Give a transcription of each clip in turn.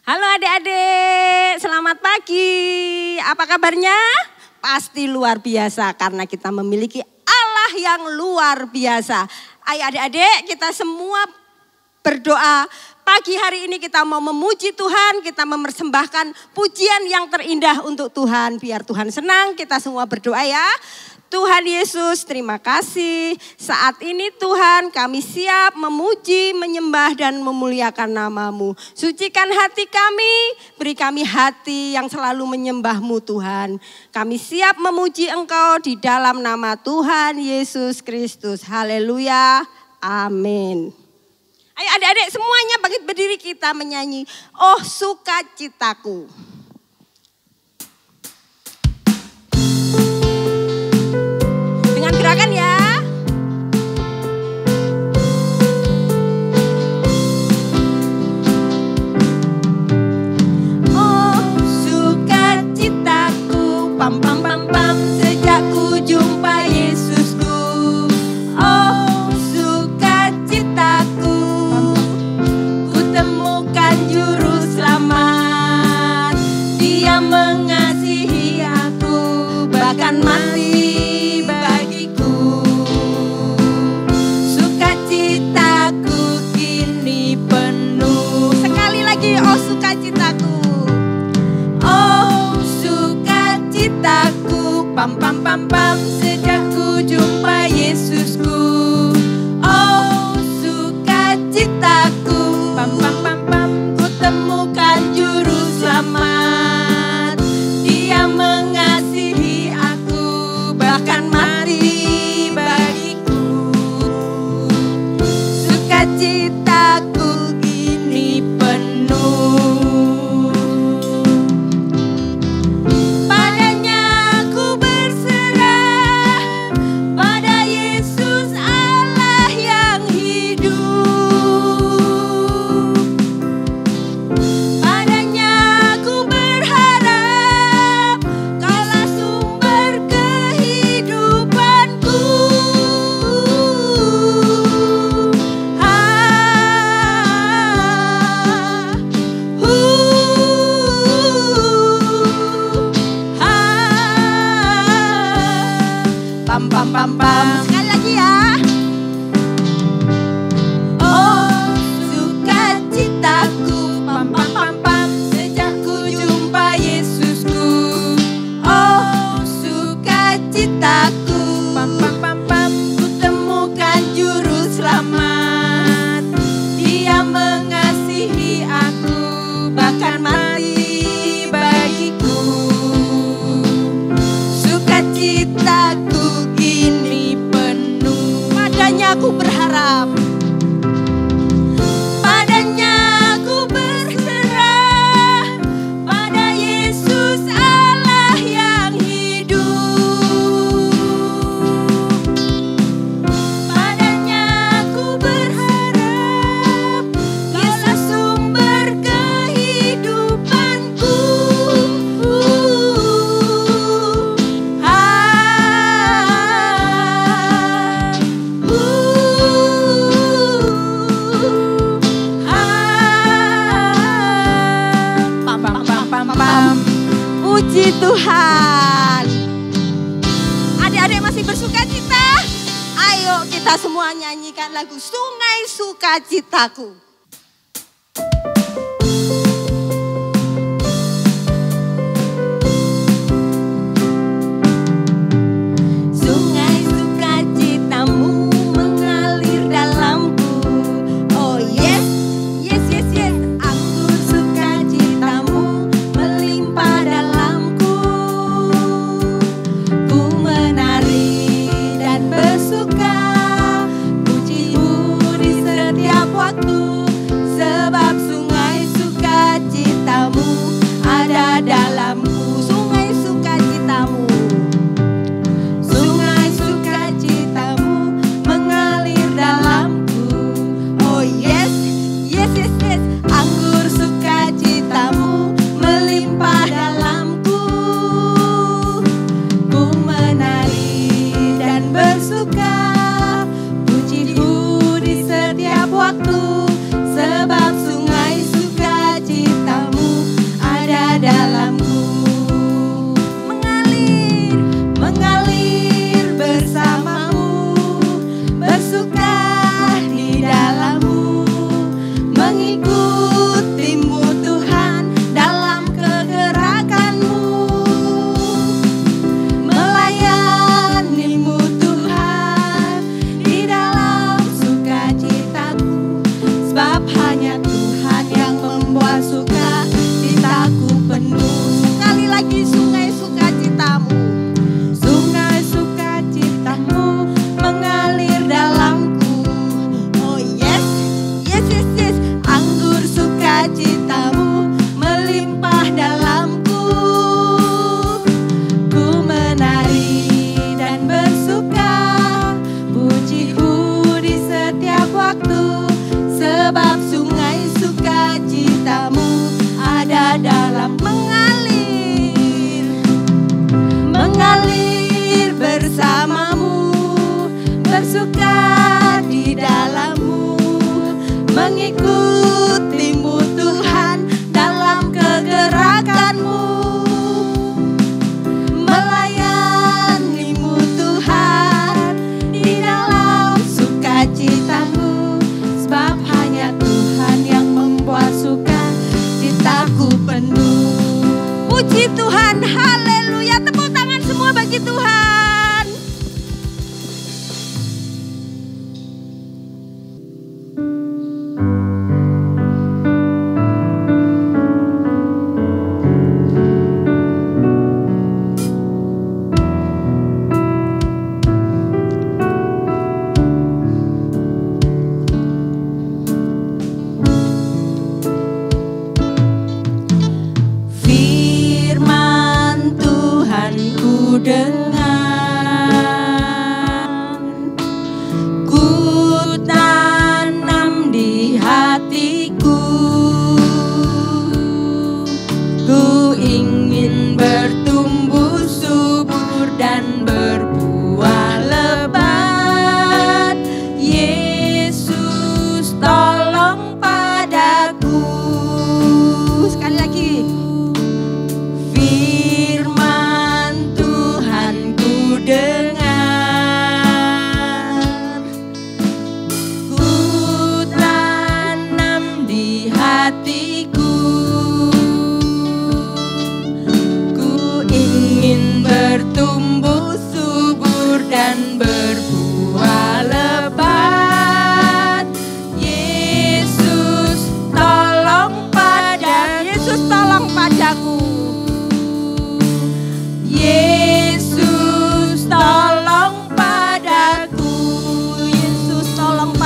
Halo adik-adik, selamat pagi. Apa kabarnya? Pasti luar biasa karena kita memiliki Allah yang luar biasa. Ayo adik-adik, kita semua berdoa. Pagi hari ini kita mau memuji Tuhan, kita mempersembahkan pujian yang terindah untuk Tuhan. Biar Tuhan senang, kita semua berdoa ya. Tuhan Yesus, terima kasih. Saat ini Tuhan kami siap memuji, menyembah dan memuliakan nama-Mu. Sucikan hati kami, beri kami hati yang selalu menyembah-Mu Tuhan. Kami siap memuji Engkau di dalam nama Tuhan Yesus Kristus. Haleluya, amin. Ayo adik-adik semuanya bangkit berdiri, kita menyanyi Oh Sukacitaku. Gerakan ya. Oh sukacitaku, pam pam pam pam, sejak ku jumpa Yesusku. Oh sukacitaku, ku temukan juru selamat. Dia mengasihi aku, bahkan mati. Pam pam pam pam, sejak ku jumpa Yesusku. Oh sukacitaku, pam pam pam pam, ku temukan juru selamat. Dia mengasihi aku, bahkan mati bagiku. Sukacitaku kini penuh. Pam pam pam pam, sekali lagi ya. Oh sukacitaku, pam pam pam pam, sejak ku jumpa Yesusku. Oh sukacitaku, pam pam pam pam, ku temukan juru selamat. Dia mengasihi aku, bahkan mati bagiku. Sukacitaku aku berharap, padanya aku berserah, pada Yesus Allah yang hidup. Padanya aku berharap, Yesus sumber kehidupanku. Puji Tuhan. Adik-adik masih bersuka cita? Ayo kita semua nyanyikan lagu Sungai Sukacitaku. Sungai sukacitamu mengalir dalamku. Oh yes, yes, yes, yes. Anggur sukacitamu melimpah dalamku. Ku menari dan bersuka, pujimu di setiap waktu.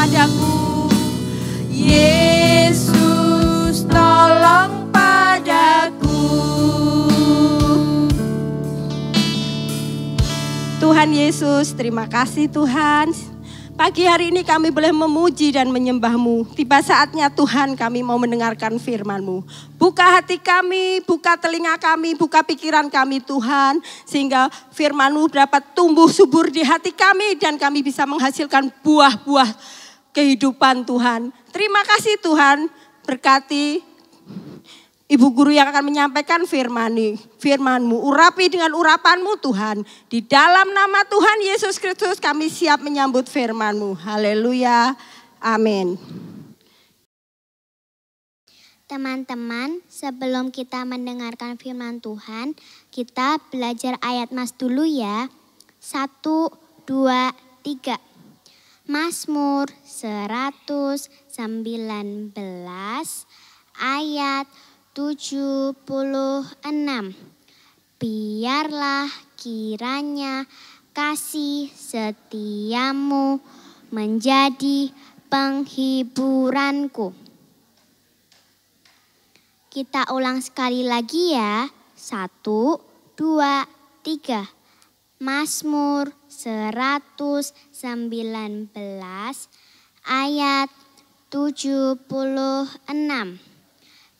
padaku. Yesus tolong padaku. Tuhan Yesus, terima kasih Tuhan. Pagi hari ini kami boleh memuji dan menyembah-Mu. Tiba saatnya Tuhan kami mau mendengarkan firman-Mu. Buka hati kami, buka telinga kami, buka pikiran kami Tuhan. Sehingga firman-Mu dapat tumbuh subur di hati kami dan kami bisa menghasilkan buah-buah kehidupan Tuhan. Terima kasih Tuhan, berkati Ibu Guru yang akan menyampaikan firman-Mu, urapi dengan urapan-Mu Tuhan. Di dalam nama Tuhan Yesus Kristus kami siap menyambut firman-Mu. Haleluya, amin. Teman-teman, sebelum kita mendengarkan firman Tuhan, kita belajar ayat Mas dulu ya. 1, 2, 3. Mazmur 119 ayat 76. Biarlah kiranya kasih setiamu menjadi penghiburanku. Kita ulang sekali lagi ya. 1, 2, 3. Mazmur 119 ayat 76.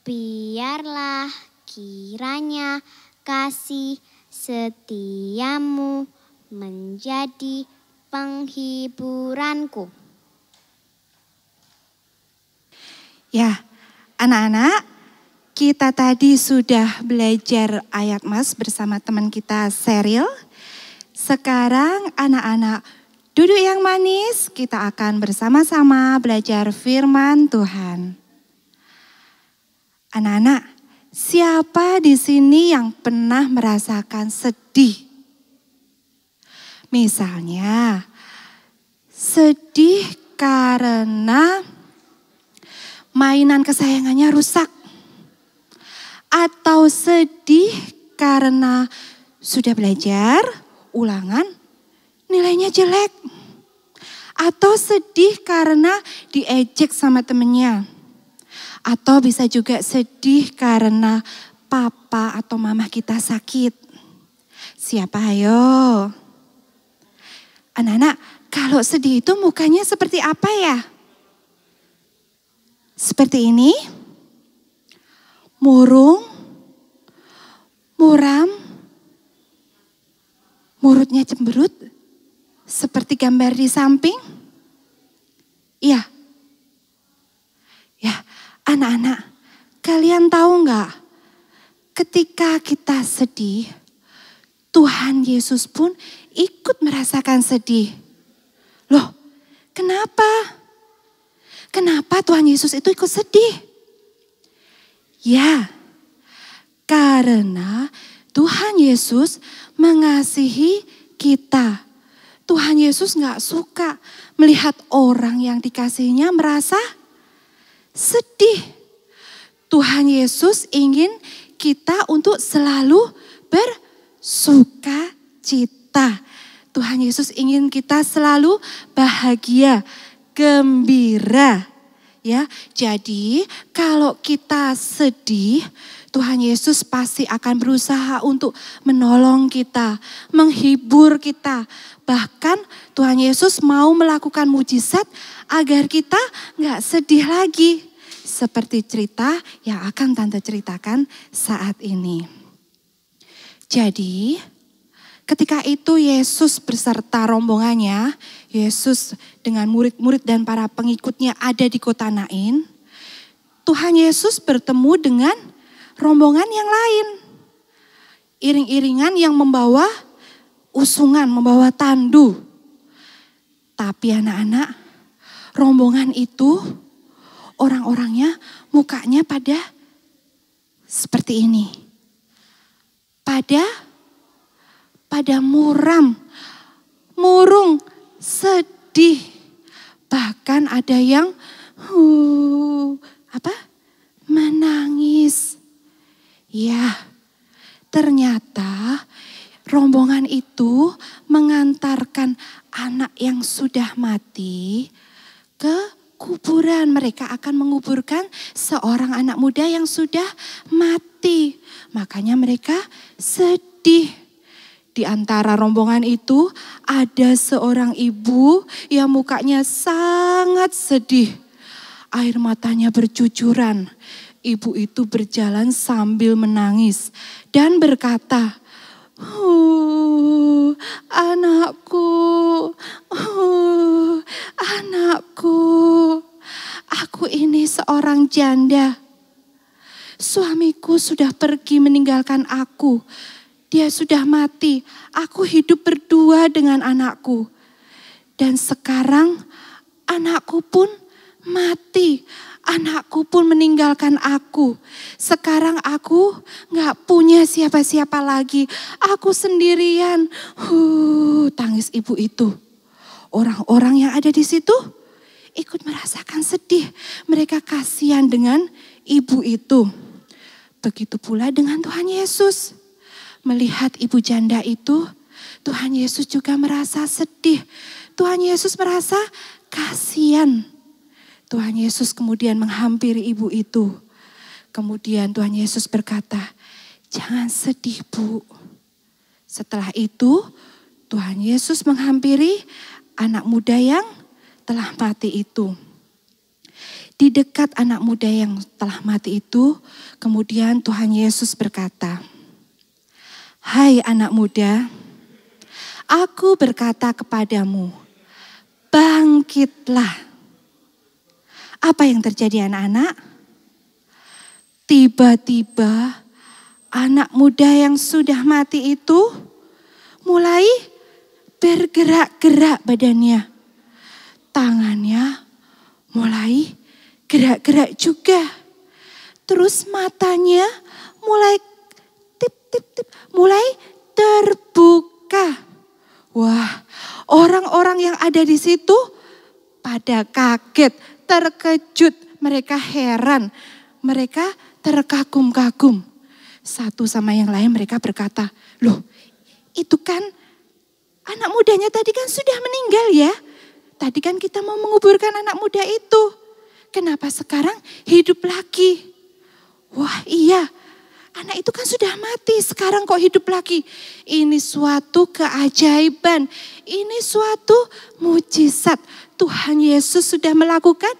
Biarlah kiranya kasih setiamu menjadi penghiburanku. Ya, anak-anak, kita tadi sudah belajar ayat Mas bersama teman kita Sheryl. Sekarang anak-anak duduk yang manis, kita akan bersama-sama belajar firman Tuhan. Anak-anak, siapa di sini yang pernah merasakan sedih? Misalnya, sedih karena mainan kesayangannya rusak. Atau sedih karena sudah belajar, ulangan, nilainya jelek. Atau sedih karena diejek sama temennya. Atau bisa juga sedih karena papa atau mama kita sakit. Siapa ayo? Anak-anak, kalau sedih itu mukanya seperti apa ya? Seperti ini? Murung, muram, mulutnya cemberut, seperti gambar di samping? Iya. Ya, anak-anak, kalian tahu nggak? Ketika kita sedih, Tuhan Yesus pun ikut merasakan sedih. Loh, kenapa? Kenapa Tuhan Yesus itu ikut sedih? Ya, karena Tuhan Yesus mengasihi kita. Tuhan Yesus nggak suka melihat orang yang dikasihinya merasa sedih. Tuhan Yesus ingin kita untuk selalu bersuka cita. Tuhan Yesus ingin kita selalu bahagia, gembira. Ya, jadi kalau kita sedih, Tuhan Yesus pasti akan berusaha untuk menolong kita, menghibur kita. Bahkan Tuhan Yesus mau melakukan mujizat agar kita nggak sedih lagi. Seperti cerita yang akan Tante ceritakan saat ini. Jadi ketika itu Yesus beserta rombongannya, Yesus dengan murid-murid dan para pengikutnya ada di kota Nain. Tuhan Yesus bertemu dengan rombongan yang lain. Iring-iringan yang membawa usungan, membawa tandu. Tapi anak-anak, rombongan itu orang-orangnya mukanya pada seperti ini. Pada muram, murung, sedih. Bahkan ada yang menangis. Ya, ternyata rombongan itu mengantarkan anak yang sudah mati ke kuburan. Mereka akan menguburkan seorang anak muda yang sudah mati. Makanya mereka sedih. Di antara rombongan itu ada seorang ibu yang mukanya sangat sedih. Air matanya bercucuran. Ibu itu berjalan sambil menangis dan berkata, anakku, anakku, aku ini seorang janda. Suamiku sudah pergi meninggalkan aku. Dia sudah mati. Aku hidup berdua dengan anakku. Dan sekarang anakku pun mati. Anakku pun meninggalkan aku. Sekarang aku gak punya siapa-siapa lagi. Aku sendirian. Tangis ibu itu. Orang-orang yang ada di situ ikut merasakan sedih. Mereka kasihan dengan ibu itu. Begitu pula dengan Tuhan Yesus. Melihat ibu janda itu, Tuhan Yesus juga merasa sedih. Tuhan Yesus merasa kasihan. Tuhan Yesus kemudian menghampiri ibu itu. Kemudian Tuhan Yesus berkata, jangan sedih Bu. Setelah itu Tuhan Yesus menghampiri anak muda yang telah mati itu. Di dekat anak muda yang telah mati itu, kemudian Tuhan Yesus berkata, hai anak muda, aku berkata kepadamu, bangkitlah. Apa yang terjadi anak-anak? Tiba-tiba anak muda yang sudah mati itu mulai bergerak-gerak badannya. Tangannya mulai gerak-gerak juga. Terus matanya mulai tip-tip-tip, mulai terbuka. Wah, orang-orang yang ada di situ pada kaget, terkejut, mereka heran, mereka terkagum-kagum. Satu sama yang lain mereka berkata, loh itu kan anak mudanya tadi kan sudah meninggal ya. Tadi kan kita mau menguburkan anak muda itu. Kenapa sekarang hidup lagi? Wah iya, anak itu kan sudah mati, sekarang kok hidup lagi. Ini suatu keajaiban, ini suatu mujizat. Tuhan Yesus sudah melakukan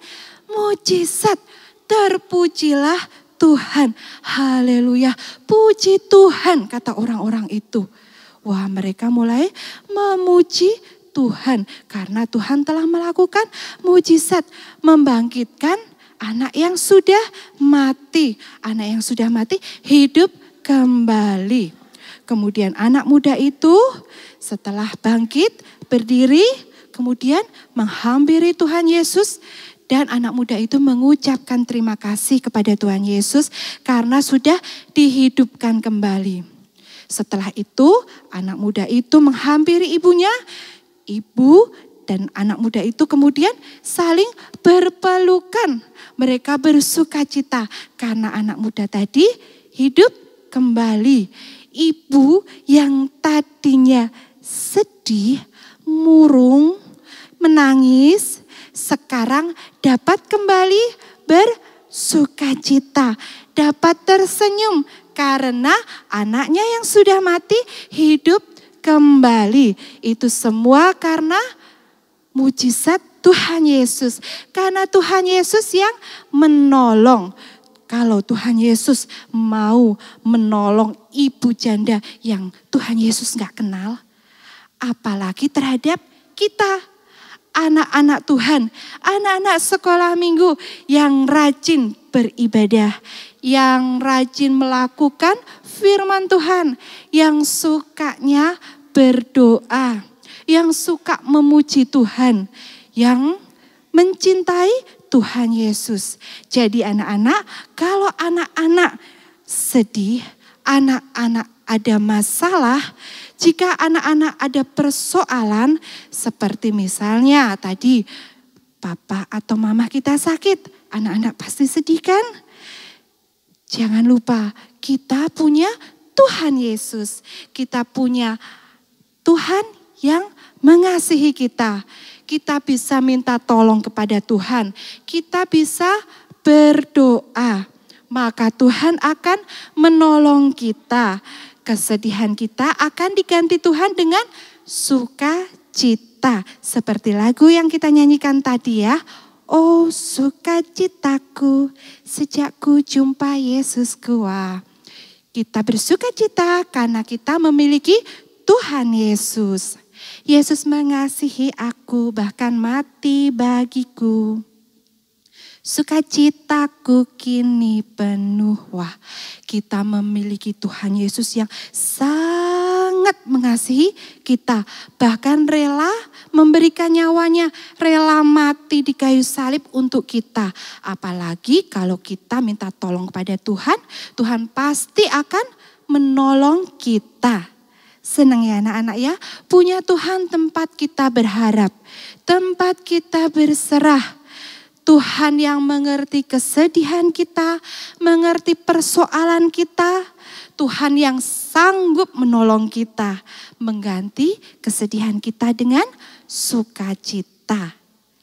mujizat. Terpujilah Tuhan. Haleluya. Puji Tuhan, kata orang-orang itu. Wah, mereka mulai memuji Tuhan karena Tuhan telah melakukan mujizat, membangkitkan anak yang sudah mati. Anak yang sudah mati hidup kembali. Kemudian anak muda itu setelah bangkit, berdiri, kemudian menghampiri Tuhan Yesus. Dan anak muda itu mengucapkan terima kasih kepada Tuhan Yesus karena sudah dihidupkan kembali. Setelah itu anak muda itu menghampiri ibunya. Ibu dan anak muda itu kemudian saling berpelukan. Mereka bersuka cita karena anak muda tadi hidup kembali. Ibu yang tadinya sedih, murung, menangis, sekarang dapat kembali bersuka cita. Dapat tersenyum karena anaknya yang sudah mati hidup kembali. Itu semua karena mujizat Tuhan Yesus. Karena Tuhan Yesus yang menolong. Kalau Tuhan Yesus mau menolong ibu janda yang Tuhan Yesus gak kenal, apalagi terhadap kita, anak-anak Tuhan, anak-anak sekolah minggu yang rajin beribadah, yang rajin melakukan firman Tuhan, yang sukanya berdoa, yang suka memuji Tuhan, yang mencintai Tuhan Yesus. Jadi anak-anak, kalau anak-anak sedih, anak-anak ada masalah, jika anak-anak ada persoalan seperti misalnya tadi papa atau mama kita sakit, anak-anak pasti sedih kan? Jangan lupa kita punya Tuhan Yesus. Kita punya Tuhan yang mengasihi kita. Kita bisa minta tolong kepada Tuhan. Kita bisa berdoa. Maka Tuhan akan menolong kita. Kesedihan kita akan diganti Tuhan dengan sukacita. Seperti lagu yang kita nyanyikan tadi ya. Oh sukacitaku sejak ku jumpa Yesusku. Kita bersukacita karena kita memiliki Tuhan Yesus. Yesus mengasihi aku bahkan mati bagiku. Sukacitaku kini penuh. Wah, kita memiliki Tuhan Yesus yang sangat mengasihi kita. Bahkan rela memberikan nyawanya, rela mati di kayu salib untuk kita. Apalagi kalau kita minta tolong kepada Tuhan, Tuhan pasti akan menolong kita. Senang ya anak-anak ya, punya Tuhan tempat kita berharap, tempat kita berserah. Tuhan yang mengerti kesedihan kita, mengerti persoalan kita. Tuhan yang sanggup menolong kita, mengganti kesedihan kita dengan sukacita.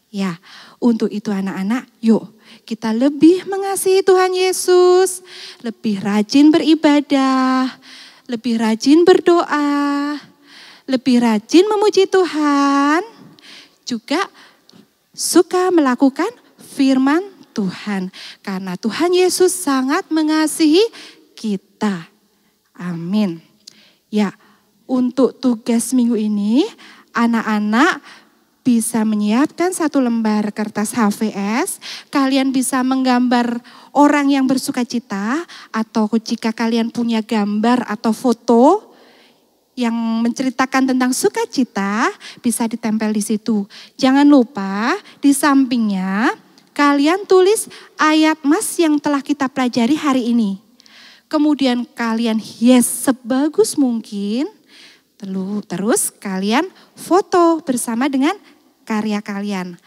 Ya, untuk itu anak-anak, yuk kita lebih mengasihi Tuhan Yesus, lebih rajin beribadah, lebih rajin berdoa, lebih rajin memuji Tuhan, juga suka melakukan firman Tuhan. Karena Tuhan Yesus sangat mengasihi kita. Amin. Ya, untuk tugas minggu ini anak-anak bisa menyiapkan 1 lembar kertas HVS. Kalian bisa menggambar orang yang bersukacita, atau jika kalian punya gambar atau foto yang menceritakan tentang sukacita, bisa ditempel di situ. Jangan lupa di sampingnya kalian tulis ayat mas yang telah kita pelajari hari ini. Kemudian kalian hias sebagus mungkin. Terus kalian foto bersama dengan karya kalian.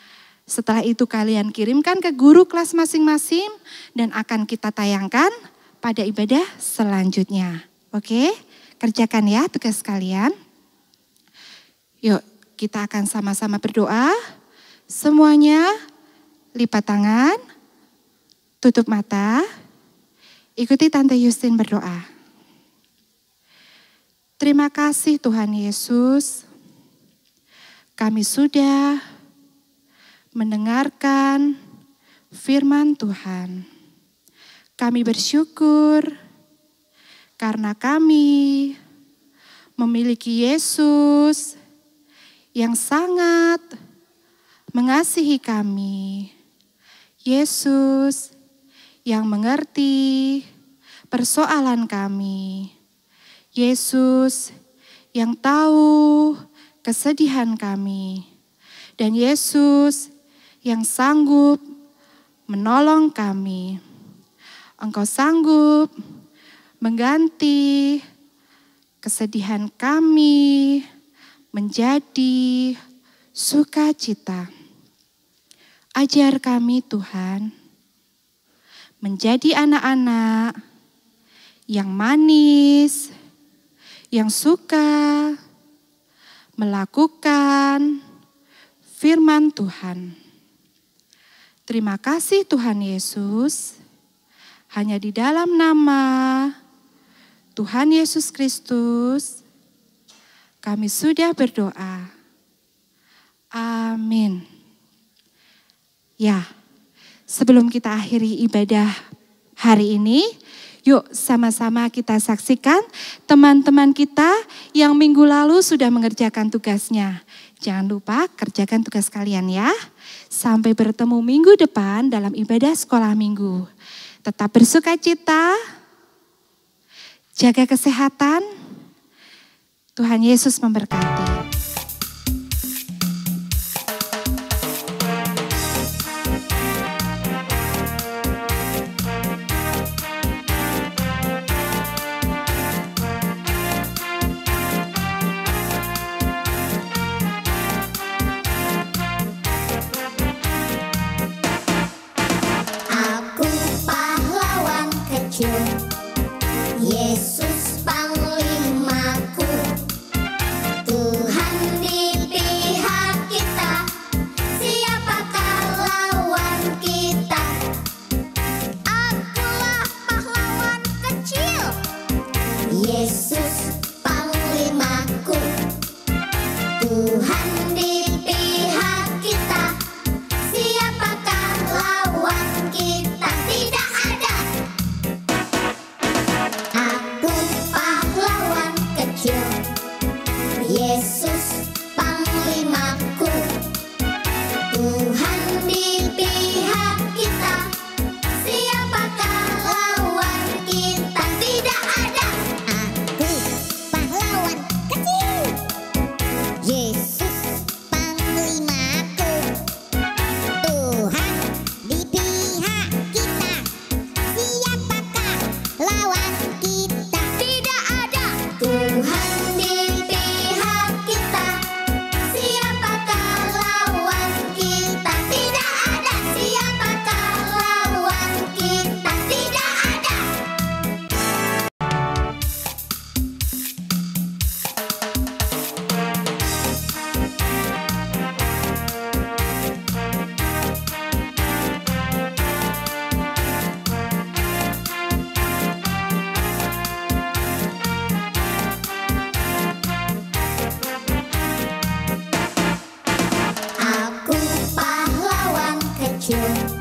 Setelah itu kalian kirimkan ke guru kelas masing-masing dan akan kita tayangkan pada ibadah selanjutnya. Oke, kerjakan ya tugas kalian. Yuk kita akan sama-sama berdoa. Semuanya lipat tangan, tutup mata, ikuti Tante Yustin berdoa. Terima kasih Tuhan Yesus, kami sudah mendengarkan firman Tuhan. Kami bersyukur karena kami memiliki Yesus yang sangat mengasihi kami. Yesus yang mengerti persoalan kami. Yesus yang tahu kesedihan kami. Dan Yesus yang sanggup menolong kami. Engkau sanggup mengganti kesedihan kami menjadi sukacita. Ajar kami Tuhan menjadi anak-anak yang manis, yang suka melakukan firman Tuhan. Terima kasih Tuhan Yesus, hanya di dalam nama Tuhan Yesus Kristus kami sudah berdoa. Amin. Ya, sebelum kita akhiri ibadah hari ini, yuk sama-sama kita saksikan teman-teman kita yang minggu lalu sudah mengerjakan tugasnya. Jangan lupa kerjakan tugas kalian ya. Sampai bertemu minggu depan dalam ibadah sekolah minggu. Tetap bersukacita, jaga kesehatan. Tuhan Yesus memberkati. Yesus panglimaku, Tuhan care.